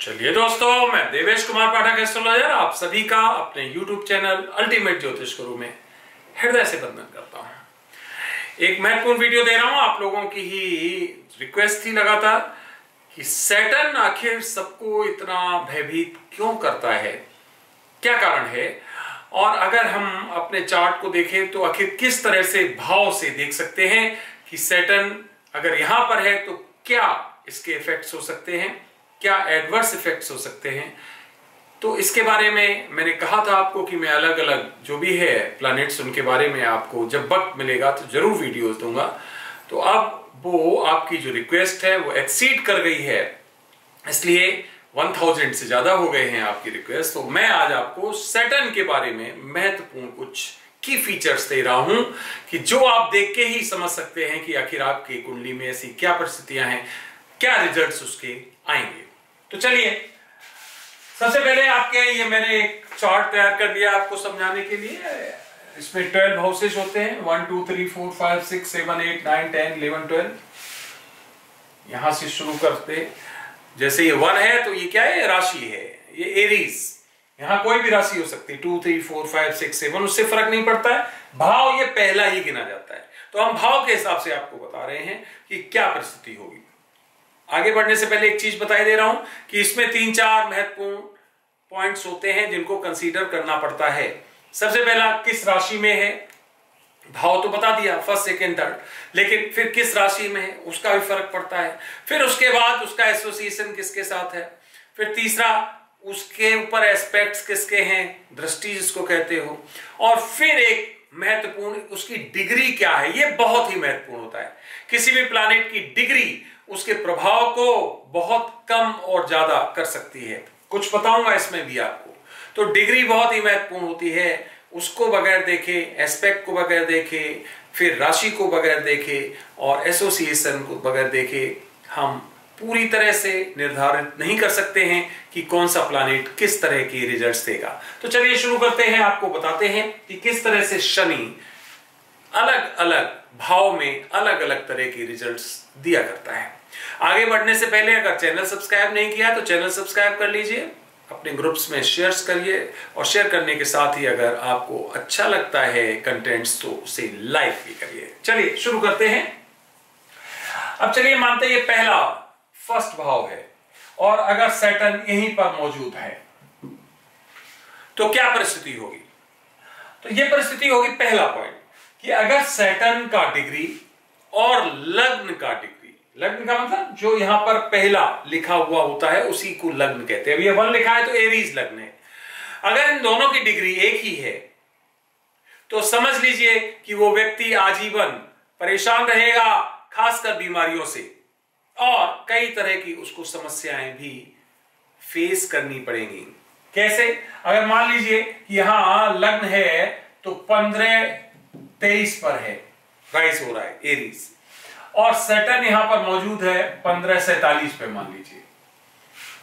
चलिए दोस्तों, मैं देवेश कुमार पाठक एस्ट्रोलॉजर आप सभी का अपने YouTube चैनल अल्टीमेट ज्योतिष गुरु में हृदय से वंदन करता हूं। एक महत्वपूर्ण वीडियो दे रहा हूं, आप लोगों की ही रिक्वेस्ट थी लगातार कि सैटर्न आखिर सबको इतना भयभीत क्यों करता है, क्या कारण है, और अगर हम अपने चार्ट को देखें तो आखिर किस तरह से भाव से देख सकते हैं कि सैटर्न अगर यहां पर है तो क्या इसके इफेक्ट्स हो सकते हैं, क्या एडवर्स इफेक्ट्स हो सकते हैं। तो इसके बारे में मैंने कहा था आपको कि मैं अलग अलग जो भी है प्लैनेट्स उनके बारे में आपको जब वक्त मिलेगा तो जरूर वीडियोस दूंगा। तो अब वो आपकी जो रिक्वेस्ट है वो एक्सीड कर गई है, इसलिए 1000 से ज्यादा हो गए हैं आपकी रिक्वेस्ट। तो मैं आज आपको सैटर्न के बारे में महत्वपूर्ण कुछ की फीचर्स दे रहा हूं कि जो आप देख के ही समझ सकते हैं कि आखिर आपकी कुंडली में ऐसी क्या परिस्थितियां हैं, क्या रिजल्ट्स उसके आएंगे। तो चलिए, सबसे पहले आपके ये मैंने एक चार्ट तैयार कर दिया आपको समझाने के लिए। इसमें 12 हाउसेस होते हैं, 1 2 3 4 5 6 7 8 9 10 11 12। यहां से शुरू करते, जैसे ये 1 है तो ये क्या है, राशि है, ये एरीज। यहां कोई भी राशि हो सकती है, 2 3 4 5 6 7, उससे फर्क नहीं पड़ता है, भाव ये पहला ही गिना जाता है। तो हम भाव के हिसाब से आपको बता रहे हैं कि क्या परिस्थिति होगी। आगे बढ़ने से पहले एक चीज बताई दे रहा हूं कि इसमें 3-4 महत्वपूर्ण पॉइंट्स होते हैं जिनको कंसीडर करना पड़ता है। सबसे पहला, किस राशि में है, भाव तो बता दिया फर्स्ट सेकेंड थर्ड, लेकिन फिर किस राशि में है उसका भी फर्क पड़ता है। फिर उसके बाद उसका एसोसिएशन किसके साथ है। फिर तीसरा, उसके ऊपर एस्पेक्ट्स किसके हैं, दृष्टि जिसको कहते हो। और फिर एक महत्वपूर्ण, उसकी डिग्री क्या है, यह बहुत ही महत्वपूर्ण होता है। किसी भी प्लैनेट की डिग्री उसके प्रभाव को बहुत कम और ज्यादा कर सकती है। कुछ बताऊंगा इसमें भी आपको। तो डिग्री बहुत ही महत्वपूर्ण होती है, उसको बगैर देखे, एस्पेक्ट को बगैर देखे, फिर राशि को बगैर देखे और एसोसिएशन को बगैर देखे हम पूरी तरह से निर्धारित नहीं कर सकते हैं कि कौन सा प्लैनेट किस तरह की रिजल्ट्स देगा। तो चलिए शुरू करते हैं, आपको बताते हैं कि किस तरह से शनि अलग अलग भाव में अलग अलग तरह के रिजल्ट्स दिया करता है। आगे बढ़ने से पहले अगर चैनल सब्सक्राइब नहीं किया तो चैनल सब्सक्राइब कर लीजिए, अपने ग्रुप्स में शेयर्स करिए, और शेयर करने के साथ ही अगर आपको अच्छा लगता है कंटेंट्स तो उसे लाइक भी करिए। चलिए शुरू करते हैं। अब चलिए मानते हैं ये पहला फर्स्ट भाव है और अगर सैटर्न यहीं पर मौजूद है तो क्या परिस्थिति होगी। तो यह परिस्थिति होगी, पहला पॉइंट, कि अगर सैटर्न का डिग्री और लग्न का डिग्री, लग्न का मतलब जो यहां पर पहला लिखा हुआ होता है उसी को लग्न कहते हैं। अब ये 1 लिखा है तो एरीज लग्न है। अगर इन दोनों की डिग्री एक ही है तो समझ लीजिए कि वो व्यक्ति आजीवन परेशान रहेगा, खासकर बीमारियों से, और कई तरह की उसको समस्याएं भी फेस करनी पड़ेंगी। कैसे? अगर मान लीजिए कि यहां लग्न है तो 15-23 पर है, राइज हो रहा है एरीज, और सैटर्न यहां पर मौजूद है 15-47 पे। मान लीजिए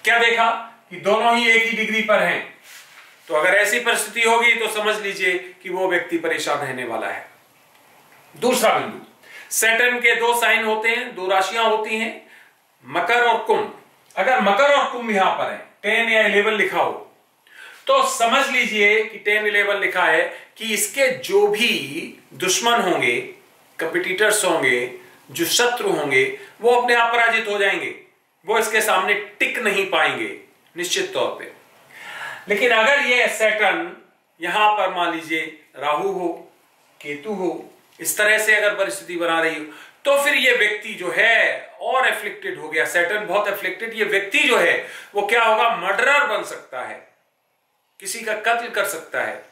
क्या देखा कि दोनों ही एक ही डिग्री पर हैं, तो अगर ऐसी परिस्थिति होगी तो समझ लीजिए कि वो व्यक्ति परेशान रहने वाला है। दूसरा बिंदु, सैटर्न के 2 साइन होते हैं, 2 राशियां होती हैं, मकर और कुंभ। अगर मकर और कुंभ यहां पर है, 10 या 11 लिखा हो, तो समझ लीजिए कि 10-11 लिखा है कि इसके जो भी दुश्मन होंगे, कंपिटिटर्स होंगे, जो शत्रु होंगे, वो अपने आप पराजित हो जाएंगे, वो इसके सामने टिक नहीं पाएंगे निश्चित तौर पे। लेकिन अगर ये सैटर्न यहां पर मान लीजिए राहु हो, केतु हो, इस तरह से अगर परिस्थिति बना रही हो, तो फिर ये व्यक्ति जो है और एफ्लिक्टेड हो गया। सैटर्न बहुत एफ्लिक्टेड, ये व्यक्ति जो है वो क्या होगा, मर्डरर बन सकता है, किसी का कत्ल कर सकता है।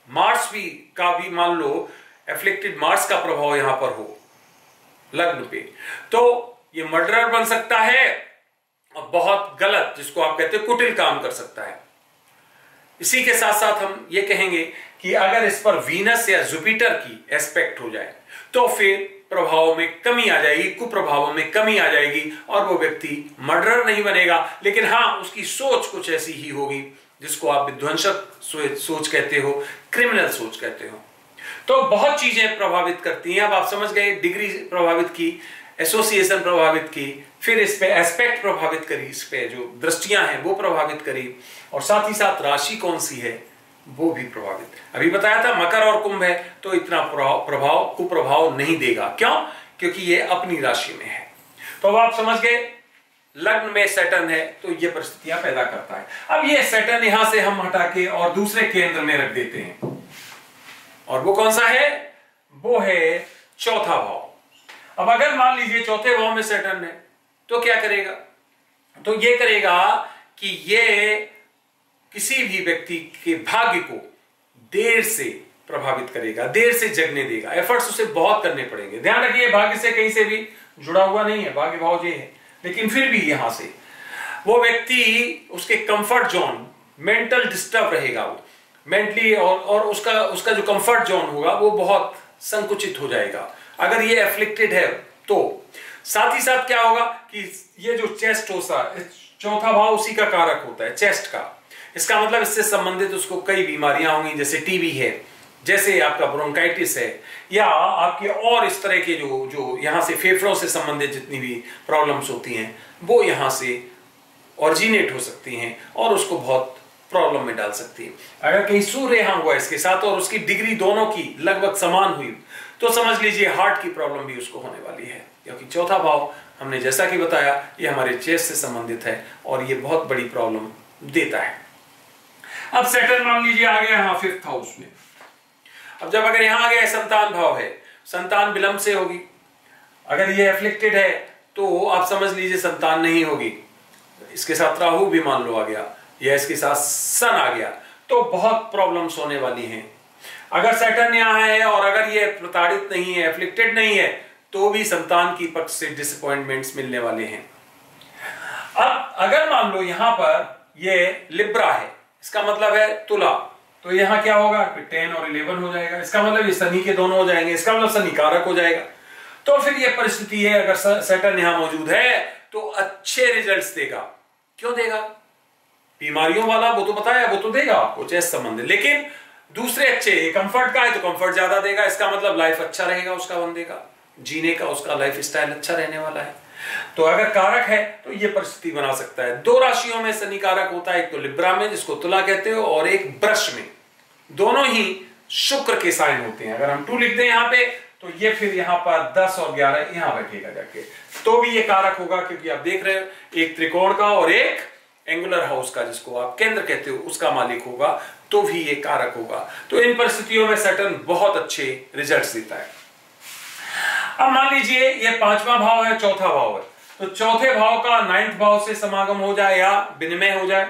मार्स का भी मान लो एफ्लिक्टेड, मार्स का प्रभाव यहां पर हो लग्न पे, तो ये मर्डरर बन सकता है और बहुत गलत, जिसको आप कहते हैं कुटिल काम कर सकता है। इसी के साथ साथ हम ये कहेंगे कि अगर इस पर वीनस या जुपिटर की एस्पेक्ट हो जाए तो फिर प्रभाव में कमी आ जाएगी, कुप्रभावों में कमी आ जाएगी, और वो व्यक्ति मर्डरर नहीं बनेगा, लेकिन हाँ उसकी सोच कुछ ऐसी ही होगी जिसको आप विध्वंसक सोच कहते हो, क्रिमिनल सोच कहते हो। तो बहुत चीजें प्रभावित करती हैं। अब आप समझ गए, डिग्री प्रभावित की, एसोसिएशन प्रभावित की, फिर इस पे एस्पेक्ट प्रभावित करी, इस पे जो दृष्टियां हैं वो प्रभावित करी, और साथ ही साथ राशि कौन सी है वो भी प्रभावित। अभी बताया था मकर और कुंभ है तो इतना कुप्रभाव नहीं देगा। क्यों? क्योंकि ये अपनी राशि में है। तो अब आप समझ गए, लग्न में सैटर्न है तो ये परिस्थितियां पैदा करता है। अब ये सैटर्न यहां से हम हटा के और दूसरे केंद्र में रख देते हैं, और वो कौन सा है? वो है चौथा भाव। अब अगर मान लीजिए चौथे भाव में सैटर्न है तो क्या करेगा? तो ये करेगा कि ये किसी भी व्यक्ति के भाग्य को देर से प्रभावित करेगा, देर से जगने देगा, एफर्ट्स उसे बहुत करने पड़ेंगे। ध्यान रखिए, भाग्य से कहीं से भी जुड़ा हुआ नहीं है, भाग्य भाव ये है, लेकिन फिर भी यहां से वो व्यक्ति, उसके कंफर्ट जोन, मेंटल डिस्टर्ब रहेगा वो मेंटली, और उसका जो कंफर्ट जोन होगा वो बहुत संकुचित हो जाएगा अगर ये एफ्लिक्टेड है तो। साथ ही साथ क्या होगा कि ये जो चेस्ट होता है, चौथा भाव उसी का कारक होता है, चेस्ट का। इसका मतलब इससे संबंधित उसको कई बीमारियां होंगी, जैसे टीबी है, जैसे आपका ब्रोंकाइटिस है, या आपके और इस तरह के जो यहां से फेफड़ों से संबंधित जितनी भी प्रॉब्लम्स होती हैं वो यहां से ऑरिजिनेट हो सकती हैं और उसको बहुत प्रॉब्लम में डाल सकती है। अगर कहीं सूर्य यहां हुआ इसके साथ और उसकी डिग्री दोनों की लगभग समान हुई तो समझ लीजिए हार्ट की प्रॉब्लम भी उसको होने वाली है, क्योंकि चौथा भाव हमने जैसा कि बताया ये हमारे चेस्ट से संबंधित है और ये बहुत बड़ी प्रॉब्लम देता है। अब सैटर्न मान लीजिए आ गया यहां 5th हाउस में। अब जब अगर यहां आ गया संतान भाव है, संतान विलंब से होगी। अगर ये एफ्लिक्टेड है तो आप समझ लीजिए संतान नहीं होगी। इसके साथ राहु भी मान लो आ गया, या इसके साथ सन आ गया, तो बहुत प्रॉब्लम्स होने वाली हैं। अगर सैटर्न यहां है और अगर ये प्रताड़ित नहीं है, एफ्लिक्टेड नहीं है, तो भी संतान की पक्ष से डिसअपॉइंटमेंट्स मिलने वाले हैं। अब अगर मान लो यहां पर ये लिब्रा है, इसका मतलब है तुला, तो यहां क्या होगा? 10 और 11 हो जाएगा। इसका मतलब ये शनि के दोनों हो जाएंगे, इसका मतलब शनि कारक हो जाएगा। तो फिर ये परिस्थिति है, अगर सैटर्न यहां मौजूद है तो अच्छे रिजल्ट्स देगा। क्यों देगा? बीमारियों वाला वो तो बताया, वो तो देगा आपको चेस्ट संबंधित, लेकिन दूसरे अच्छे, कंफर्ट का है तो कंफर्ट ज्यादा देगा। इसका मतलब लाइफ अच्छा रहेगा उसका, बंदे का जीने का, उसका लाइफ स्टाइल अच्छा रहने वाला है। तो अगर कारक है तो ये परिस्थिति बना सकता है। 2 राशियों में शनि कारक होता है, एक तो लिब्रा में जिसको तुला कहते हो, और एक वृष में। दोनों ही शुक्र के साइन होते हैं। अगर हम 2 लिख दें यहां पे तो ये फिर यहां पर 10 और 11 यहां बैठेगा जाके, तो भी ये कारक होगा, क्योंकि आप देख रहे हो एक त्रिकोण का और एक एंगुलर हाउस का, जिसको आप केंद्र कहते हो, उसका मालिक होगा, तो भी ये कारक होगा। तो इन परिस्थितियों में सैटर्न बहुत अच्छे रिजल्ट्स देता है। अब मान लीजिए ये 5वां भाव है, चौथा भाव है, तो चौथे भाव का 9th भाव से समागम हो जाए या विनिमय हो जाए,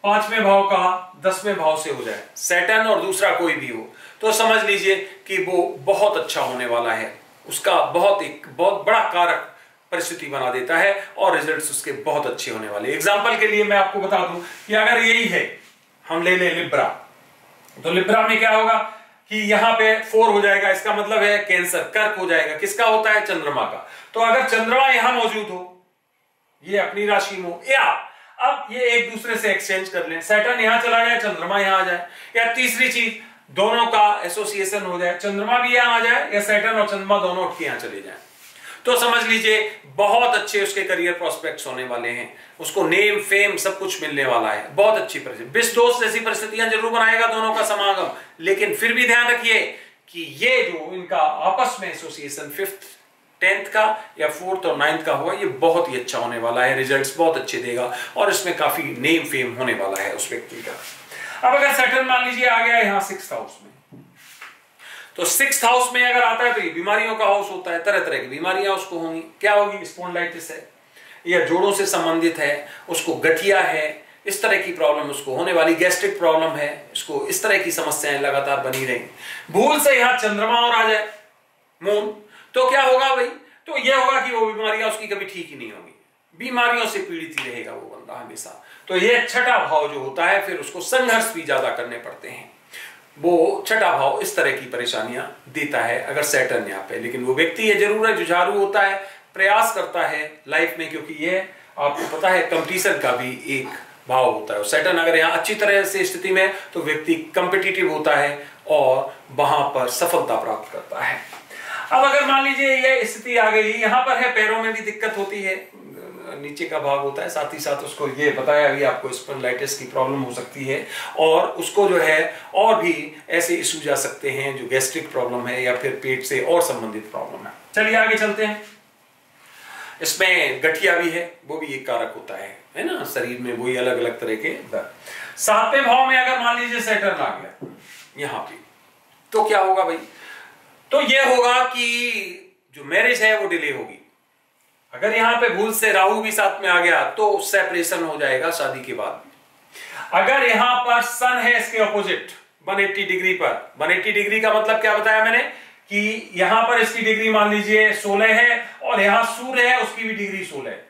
5वें भाव का 10वें भाव से हो जाए, सैटर्न और दूसरा कोई भी हो, तो समझ लीजिए कि वो बहुत अच्छा होने वाला है। उसका बहुत बड़ा कारक परिस्थिति बना देता है और रिजल्ट्स उसके बहुत अच्छे होने वाले। एग्जाम्पल के लिए मैं आपको बता दूं कि अगर यही है, हम ले लें लिब्रा, तो लिब्रा में क्या होगा कि यहां पे 4 हो जाएगा। इसका मतलब है कैंसर, कर्क हो जाएगा। किसका होता है? चंद्रमा का। तो अगर चंद्रमा यहां मौजूद हो, ये अपनी राशि में हो, या अब ये एक दूसरे से एक्सचेंज कर लें, सैटर्न यहां चला जाए, चंद्रमा यहां आ जाए, या तीसरी चीज दोनों का एसोसिएशन हो जाए, चंद्रमा भी यहां आ जाए या सैटर्न और चंद्रमा दोनों उठ के यहां चले जाए, तो समझ लीजिए बहुत अच्छे उसके करियर प्रोस्पेक्ट्स होने वाले हैं। उसको नेम फेम सब कुछ मिलने वाला है। बहुत अच्छी परिस्थिति, विष दोष जैसी परिस्थितियां जरूर बनाएगा दोनों का समागम, लेकिन फिर भी ध्यान रखिए कि ये जो इनका आपस में एसोसिएशन 5th 10th का या 4th और 9th का हुआ, ये बहुत ही अच्छा होने वाला है, रिजल्ट्स बहुत अच्छे देगा और इसमें काफी नेम फेम होने वाला है उस व्यक्ति का। अब अगर सैटर्न मान लीजिए आ गया यहां 6th हाउस में, तो 6th हाउस में अगर आता है तो ये बीमारियों का हाउस होता है, तरह तरह की बीमारियां उसको होंगी। क्या होगी? स्पॉन्डिलाइटिस है या जोड़ों से संबंधित है, उसको गठिया है, इस तरह की प्रॉब्लम उसको होने वाली, गैस्ट्रिक प्रॉब्लम है, इसको इस तरह की समस्याएं लगातार बनी रहेंगी। भूल से यहां चंद्रमा और आ जाए, मून, तो क्या होगा भाई? तो यह होगा कि वो बीमारियां उसकी कभी ठीक ही नहीं होगी, बीमारियों से पीड़ित ही रहेगा वो बंदा हमेशा। तो ये 6ठा भाव जो होता है, फिर उसको संघर्ष भी ज्यादा करने पड़ते हैं। वो 6ठा भाव इस तरह की परेशानियां देता है अगर सैटर्न यहाँ पे। लेकिन वो व्यक्ति है जरूर है, जुझारू होता है, प्रयास करता है लाइफ में, क्योंकि ये आपको पता है कंपटीशन का भी एक भाव होता है। सैटर्न अगर यहाँ अच्छी तरह से स्थिति में, तो व्यक्ति कंपिटिटिव होता है और वहां पर सफलता प्राप्त करता है। अब अगर मान लीजिए ये स्थिति आ गई, यहां पर है पैरों में भी दिक्कत होती है, नीचे का भाग होता है, साथ ही साथ उसको ये बताया भी आपको स्पॉन्डिलाइटिस की प्रॉब्लम हो सकती है और उसको जो है और भी ऐसे इश्यूज आ सकते हैं जो गैस्ट्रिक प्रॉब्लम है या फिर पेट से और संबंधित प्रॉब्लम है। चलिए आगे चलते हैं। इसमें गठिया भी है, वो भी एक कारक होता है ना शरीर में, वही अलग अलग तरह के दर्द। 7वें भाव में अगर मान लीजिए सैटर्न आ गया यहां पे, तो क्या होगा भाई? तो ये होगा कि जो मैरिज है वो डिले होगी। अगर यहां पे भूल से राहु भी साथ में आ गया तो सेपरेशन हो जाएगा शादी के बाद। अगर यहां पर सन है इसके ऑपोजिट 180 डिग्री पर, 180 डिग्री का मतलब क्या बताया मैंने कि यहां पर इसकी डिग्री मान लीजिए 16 है और यहां सूर्य है उसकी भी डिग्री 16 है,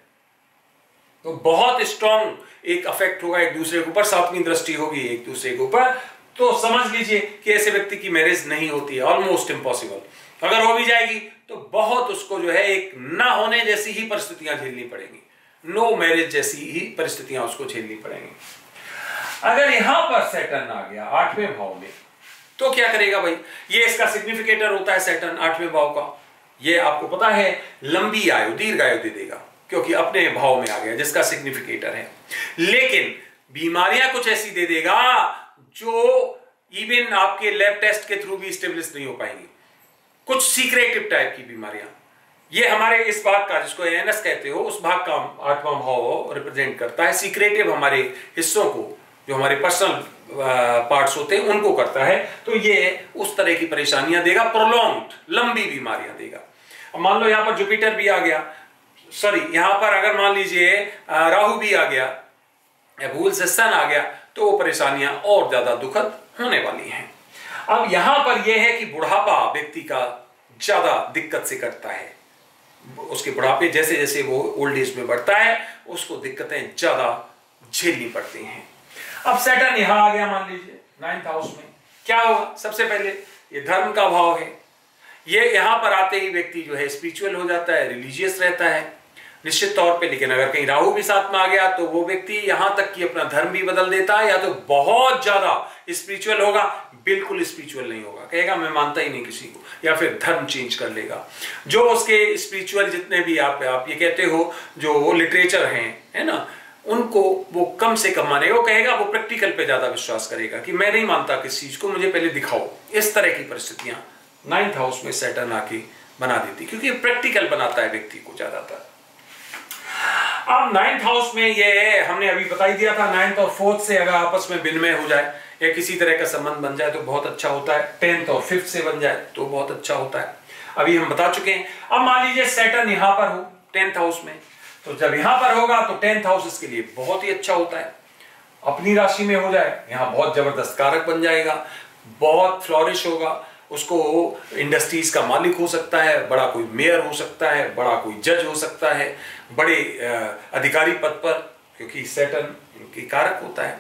तो बहुत स्ट्रॉन्ग एक अफेक्ट होगा एक दूसरे के ऊपर, 7वीं दृष्टि होगी एक दूसरे के ऊपर। तो समझ लीजिए कि ऐसे व्यक्ति की मैरिज नहीं होती है, ऑलमोस्ट इम्पॉसिबल। अगर हो भी जाएगी तो बहुत उसको जो है एक ना होने जैसी ही परिस्थितियां झेलनी पड़ेंगी, नो मैरिज जैसी ही परिस्थितियां उसको झेलनी पड़ेंगी। अगर यहां पर सैटर्न आ गया 8वें भाव में तो क्या करेगा भाई? ये इसका सिग्निफिकेटर होता है सैटर्न 8वें भाव का। ये आपको पता है लंबी आयु, दीर्घ आयु दे देगा क्योंकि अपने भाव में आ गया जिसका सिग्निफिकेटर है। लेकिन बीमारियां कुछ ऐसी दे देगा जो इवन आपके लैब टेस्ट के थ्रू भी स्टेब्लिश नहीं हो पाएंगी, कुछ सीक्रेटिव टाइप की बीमारियां। ये हमारे इस भाग का, जिसको एएनएस कहते हो, उस भाग का 8वां भाव रिप्रेजेंट करता है। सीक्रेटिव हमारे हिस्सों को, जो हमारे पर्सनल पार्ट्स होते हैं उनको करता है। तो ये उस तरह की परेशानियां देगा, प्रोलॉन्ग्ड लंबी बीमारियां देगा। अब मान लो यहां पर जुपिटर भी आ गया, सॉरी यहां पर अगर मान लीजिए राहु भी आ गया, भूल से सन आ गया, तो वो परेशानियां और ज्यादा दुखद होने वाली हैं। अब यहां पर यह है कि बुढ़ापा व्यक्ति का ज्यादा दिक्कत से कटता है। उसके बुढ़ापे जैसे जैसे वो ओल्ड एज में बढ़ता है उसको दिक्कतें ज्यादा झेलनी पड़ती हैं। अब सैटर्न यहां आ गया मान लीजिए 9th हाउस में, क्या होगा? सबसे पहले ये धर्म का भाव है। ये यहां पर आते ही व्यक्ति जो है स्पिरिचुअल हो जाता है, रिलीजियस रहता है निश्चित तौर पे। लेकिन अगर कहीं राहु भी साथ में आ गया तो वो व्यक्ति यहां तक कि अपना धर्म भी बदल देता है, या तो बहुत ज्यादा स्पिरिचुअल होगा, बिल्कुल स्पिरिचुअल नहीं होगा, कहेगा मैं मानता ही नहीं किसी को, या फिर धर्म चेंज कर लेगा। जो उसके स्पिरिचुअल जितने भी आप ये कहते हो जो लिटरेचर हैं, है ना, उनको वो कम से कम मानेगा। वो कहेगा, वो प्रैक्टिकल पे ज्यादा विश्वास करेगा कि मैं नहीं मानता किसी चीज को, मुझे पहले दिखाओ। इस तरह की परिस्थितियां 9th हाउस में सैटर्न आके बना देती, क्योंकि प्रैक्टिकल बनाता है व्यक्ति को ज्यादातर। अब 9th हाउस में ये हमने अभी बता ही दिया था, 9th और 4th से अगर आपस में विनिमय हो जाए या किसी तरह का संबंध बन जाए तो बहुत अच्छा होता है। 10th और 5th से बन जाए तो बहुत अच्छा होता है, अभी हम बता चुके हैं। अब मान लीजिए सैटर्न यहां पर हो 10th हाउस में, तो जब यहां पर होगा तो 10th हाउस इसके लिए बहुत ही अच्छा होता है। अपनी राशि में हो जाए, यहां बहुत जबरदस्त कारक बन जाएगा, बहुत फ्लॉरिश होगा। उसको इंडस्ट्रीज का मालिक हो सकता है, बड़ा कोई मेयर हो सकता है, बड़ा कोई जज हो सकता है, बड़े अधिकारी पद पर, क्योंकि सैटर्न इनकी कारक होता है।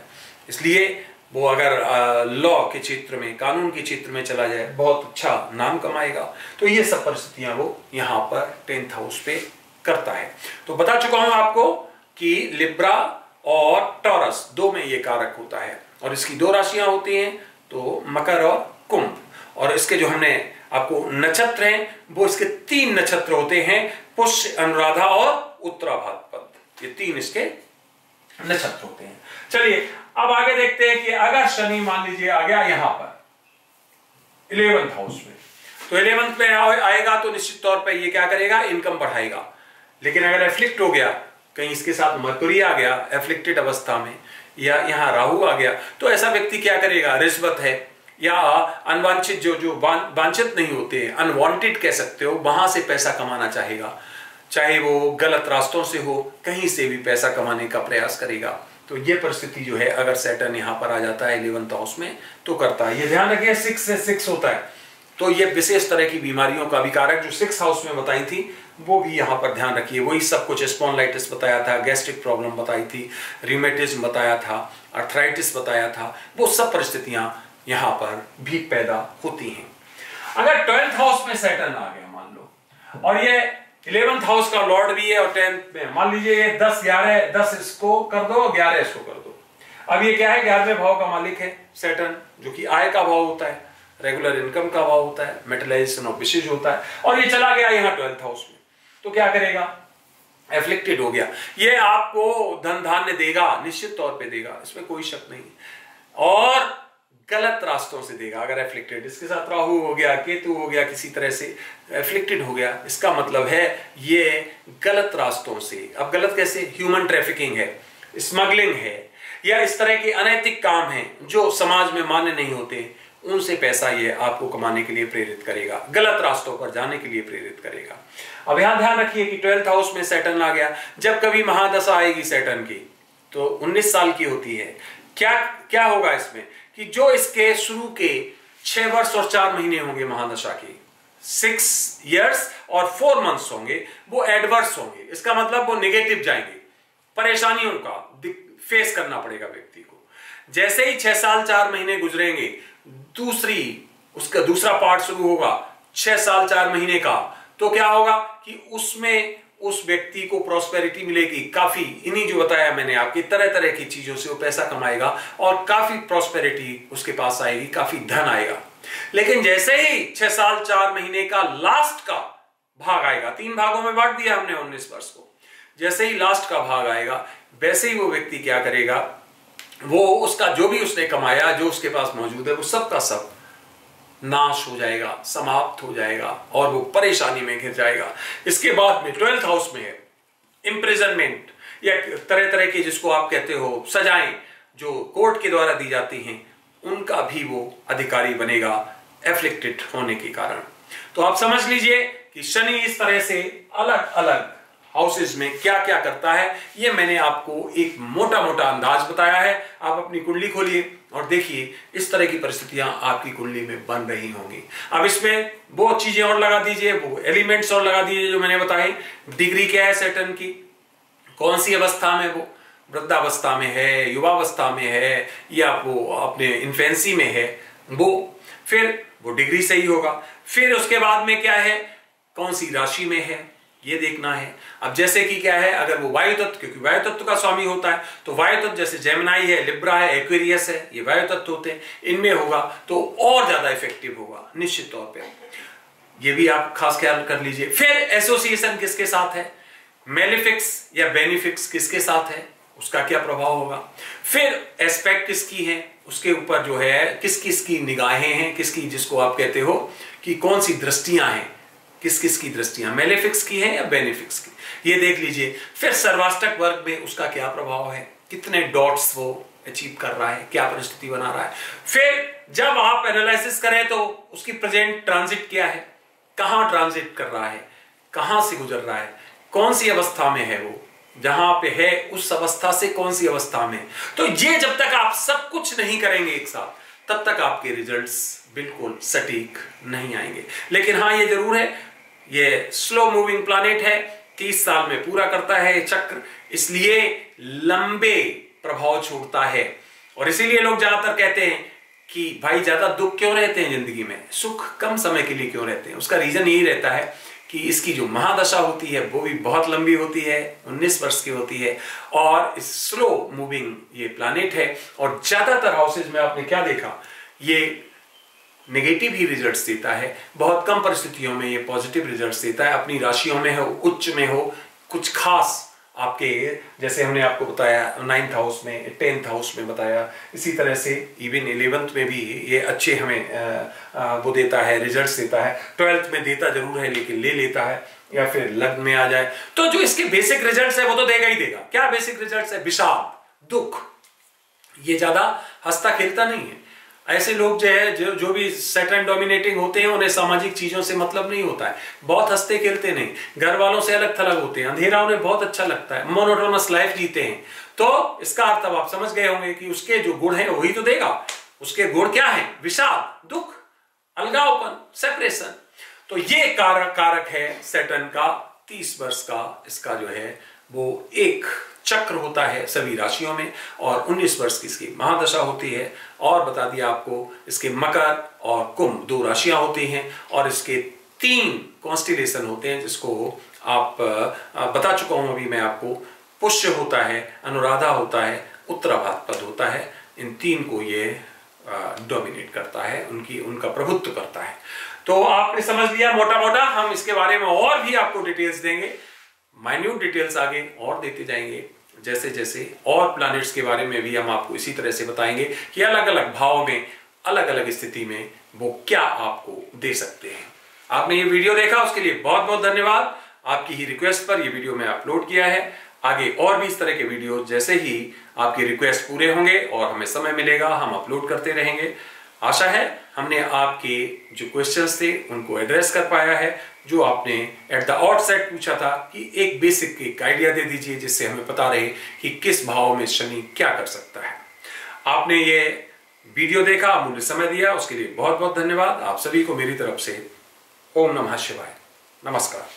इसलिए वो अगर लॉ के क्षेत्र में, कानून के क्षेत्र में चला जाए, बहुत अच्छा नाम कमाएगा। तो ये सब परिस्थितियां वो यहां पर 10th हाउस पे करता है। तो बता चुका हूं आपको कि लिब्रा और टॉरस 2 में ये कारक होता है, और इसकी 2 राशियां होती हैं, तो मकर और कुंभ। और इसके जो हमने आपको नक्षत्र हैं वो इसके 3 नक्षत्र होते हैं, पुष्य, अनुराधा और उत्तराभाद्रपद, ये 3 इसके नक्षत्र होते हैं। चलिए अब आगे देखते हैं कि अगर शनि मान लीजिए आ गया यहां पर 11th हाउस में, तो 11th में आएगा तो निश्चित तौर पर ये क्या करेगा? इनकम बढ़ाएगा। लेकिन अगर एफ्लिक्ट हो गया, कहीं इसके साथ मरकुरी आ गया एफ्लिक्टेड अवस्था में, या यहां राहु आ गया, तो ऐसा व्यक्ति क्या करेगा? रिश्वत है या अनवांछित, जो वांछित नहीं होते, अनवांटेड कह सकते हो, वहां से पैसा कमाना चाहेगा, चाहे वो गलत रास्तों से हो, कहीं से भी पैसा कमाने का प्रयास करेगा। तो ये परिस्थिति जो है अगर सैटर्न यहां पर आ जाता है 11th हाउस में तो करता है। ये ध्यान रखिए 6 से 6 होता है, तो ये विशेष तरह की बीमारियों का भी कारक जो 6th हाउस में बताई थी वो भी यहां पर ध्यान रखिए। वही सब कुछ, स्पॉन्डिलाइटिस बताया था, गैस्ट्रिक प्रॉब्लम बताई थी, रिमेटिज्म बताया था, अर्थराइटिस बताया था, वो सब परिस्थितियां यहां पर भी पैदा होती हैं। अगर 12th हाउस में सैटर्न आ गया मान लो, और ये 11th हाउस का लॉर्ड भी है, और 10th में मान लीजिए ये 10 11 10 इसको कर दो, 11 इसको कर दो। अब ये क्या है? 11वें भाव का मालिक है सैटर्न, जो कि आय का भाव होता है, रेगुलर इनकम का भाव होता है, मेटलाइजेशन ऑफ विशेष होता है, और ये चला गया यहां 12th हाउस में, तो क्या करेगा? एफ्लिक्टेड हो गया, ये आपको धन धान्य देगा, निश्चित तौर पे देगा, इसमें कोई शक नहीं, और गलत रास्तों से देगा। अगर एफ्लिक्टेड, इसके साथ राहु हो गया, केतु हो गया, किसी तरह से एफ्लिक्टेड हो गया, इसका मतलब है ये गलत रास्तों से। अब गलत कैसे? ह्यूमन ट्रैफिकिंग है, स्मगलिंग है, या इस तरह के अनैतिक काम हैं जो समाज में मान्य नहीं होते, उनसे पैसा ये आपको कमाने के लिए प्रेरित करेगा, गलत रास्तों पर जाने के लिए प्रेरित करेगा। अब यहां ध्यान रखिए कि 12th हाउस में सैटर्न आ गया। जब कभी महादशा आएगी सैटर्न की तो 19 साल की होती है। क्या क्या होगा इसमें कि जो इसके शुरू के 6 वर्ष और 4 महीने होंगे महादशा के, 6 years और 4 months होंगे, वो एडवर्स होंगे। इसका मतलब वो नेगेटिव जाएंगे, परेशानियों का फेस करना पड़ेगा व्यक्ति को। जैसे ही 6 साल 4 महीने गुजरेंगे, उसका दूसरा पार्ट शुरू होगा 6 साल 4 महीने का, तो क्या होगा कि उसमें उस व्यक्ति को प्रॉस्पेरिटी मिलेगी काफी। इन्हीं जो बताया मैंने आपकी तरह तरह की चीजों से वो पैसा कमाएगा और काफी प्रॉस्पेरिटी उसके पास आएगी, काफी धन आएगा। लेकिन जैसे ही 6 साल 4 महीने का लास्ट का भाग आएगा, 3 भागों में बांट दिया हमने 19 वर्ष को, जैसे ही लास्ट का भाग आएगा वैसे ही वो व्यक्ति क्या करेगा, वो उसका जो भी उसने कमाया, जो उसके पास मौजूद है, वो सब का सब नाश हो जाएगा, समाप्त हो जाएगा और वो परेशानी में घिर जाएगा। इसके बाद में 12th हाउस में है इंप्रिजनमेंट, या तरह तरह की जिसको आप कहते हो सजाएं जो कोर्ट के द्वारा दी जाती हैं, उनका भी वो अधिकारी बनेगा एफ्लिक्टेड होने के कारण। तो आप समझ लीजिए कि शनि इस तरह से अलग अलग हाउसेज में क्या क्या करता है, ये मैंने आपको एक मोटा मोटा अंदाज बताया है। आप अपनी कुंडली खोलिए और देखिए इस तरह की परिस्थितियां आपकी कुंडली में बन रही होंगी। अब इसमें वो चीजें और लगा दीजिए, वो एलिमेंट्स और लगा दीजिए जो मैंने बताई। डिग्री क्या है सैटर्न की, कौन सी अवस्था में, वो वृद्धावस्था में है, युवावस्था में है, या वो अपने इन्फेंसी में है, वो फिर वो डिग्री सही होगा। फिर उसके बाद में क्या है, कौन सी राशि में है, ये देखना है। अब जैसे कि क्या है, अगर वो वायु तत्व, क्योंकि वायु तत्व का स्वामी होता है, तो वायु तत्व जैसे जेमिनाई है, लिब्रा है, एक्वेरियस है, ये वायु तत्व होते हैं, इनमें होगा तो और ज्यादा इफेक्टिव होगा निश्चित तौर पे। ये भी आप खास ख्याल कर लीजिए। फिर एसोसिएशन किसके साथ है, मेलिफिक्स या बेनिफिक्स किसके साथ है, उसका क्या प्रभाव होगा। फिर एस्पेक्ट किसकी है, उसके ऊपर जो है किस किस की निगाहें हैं, किसकी, जिसको आप कहते हो कि कौन सी दृष्टियां हैं, किस किस की दृष्टियां, मेलेफिक्स की है या बेनिफिक्स की, ये देख लीजिए। फिर सर्वाष्टक वर्ग में उसका क्या प्रभाव है, कितने डॉट्स वो अचीव कर रहा है, क्या परिस्थिति बना रहा है। फिर जब आप एनालिसिस करें तो उसकी प्रेजेंट ट्रांजिट क्या है, कहां ट्रांजिट कर रहा है, कहां से गुजर रहा है, कौन सी अवस्था में है, वो जहां पे है उस अवस्था से कौन सी अवस्था में। तो ये जब तक आप सब कुछ नहीं करेंगे एक साथ, तब तक आपके रिजल्ट्स बिल्कुल सटीक नहीं आएंगे। लेकिन हाँ, ये जरूर है, ये स्लो मूविंग प्लैनेट है, 30 साल में पूरा करता है चक्र, इसलिए लंबे प्रभाव छोड़ता है। और इसीलिए लोग ज्यादातर कहते हैं कि भाई ज्यादा दुख क्यों रहते हैं जिंदगी में, सुख कम समय के लिए क्यों रहते हैं। उसका रीजन यही रहता है कि इसकी जो महादशा होती है वो भी बहुत लंबी होती है, 19 वर्ष की होती है, और स्लो मूविंग ये प्लैनेट है। और ज्यादातर हाउसेज में आपने क्या देखा, ये नेगेटिव ही रिजल्ट्स देता है, बहुत कम परिस्थितियों में ये पॉजिटिव रिजल्ट्स देता है। अपनी राशियों में हो, उच्च में हो, कुछ खास आपके, जैसे हमने आपको बताया 9th हाउस में, 10th हाउस में बताया, इसी तरह से इवन 11th में भी ये अच्छे हमें वो देता है, रिजल्ट्स देता है। 12th में देता जरूर है लेकिन ले लेता है, या फिर लग्न में आ जाए तो जो इसके बेसिक रिजल्ट्स है वो तो देगा ही देगा। क्या बेसिक रिजल्ट्स है, विषाद, दुख, ये ज्यादा हंसता खेलता नहीं है। ऐसे लोग जो है जो भी सैटर्न डोमिनेटिंग होते हैं, उन्हें सामाजिक चीजों से मतलब नहीं होता है, बहुत हंसते खेलते नहीं, घर वालों से अलग थलग होते हैं, अंधेरा उन्हें बहुत अच्छा लगता है, मोनोटोनस लाइफ जीते हैं। तो इसका अर्थ अब आप समझ गए होंगे कि उसके जो गुण हैं वही तो देगा। उसके गुण क्या है, विषाद, दुख, अलगावपन, सेपरेशन। तो ये कारक है सैटर्न का 30 वर्ष का, इसका जो है वो एक चक्र होता है सभी राशियों में, और 19 वर्ष की इसकी महादशा होती है। और बता दिया आपको, इसके मकर और कुंभ 2 राशियां होती हैं, और इसके 3 कॉन्स्टिलेशन होते हैं, जिसको आप बता चुका हूं अभी मैं आपको। पुष्य होता है, अनुराधा होता है, उत्तराभाद्र होता है। इन 3 को ये डोमिनेट करता है, उनका प्रभुत्व करता है। तो आपने समझ लिया मोटा मोटा। हम इसके बारे में और भी आपको डिटेल्स देंगे माइन्यूट डिटेल्स आगे और देते जाएंगे, जैसे जैसे और प्लैनेट्स के बारे में भी हम आपको इसी तरह से बताएंगे कि अलग अलग भाव में, अलग अलग स्थिति में वो क्या आपको दे सकते हैं। आपने ये वीडियो देखा उसके लिए बहुत बहुत धन्यवाद। आपकी ही रिक्वेस्ट पर ये वीडियो मैं अपलोड किया है। आगे और भी इस तरह के वीडियो जैसे ही आपके रिक्वेस्ट पूरे होंगे और हमें समय मिलेगा हम अपलोड करते रहेंगे। आशा है हमने आपके जो क्वेश्चंस थे उनको एड्रेस कर पाया है। जो आपने एट द आउटसेट पूछा था कि एक बेसिक एक आइडिया दे दीजिए जिससे हमें पता रहे कि किस भाव में शनि क्या कर सकता है। आपने ये वीडियो देखा, अमूल्य समय दिया, उसके लिए बहुत बहुत धन्यवाद। आप सभी को मेरी तरफ से ओम नमः शिवाय, नमस्कार।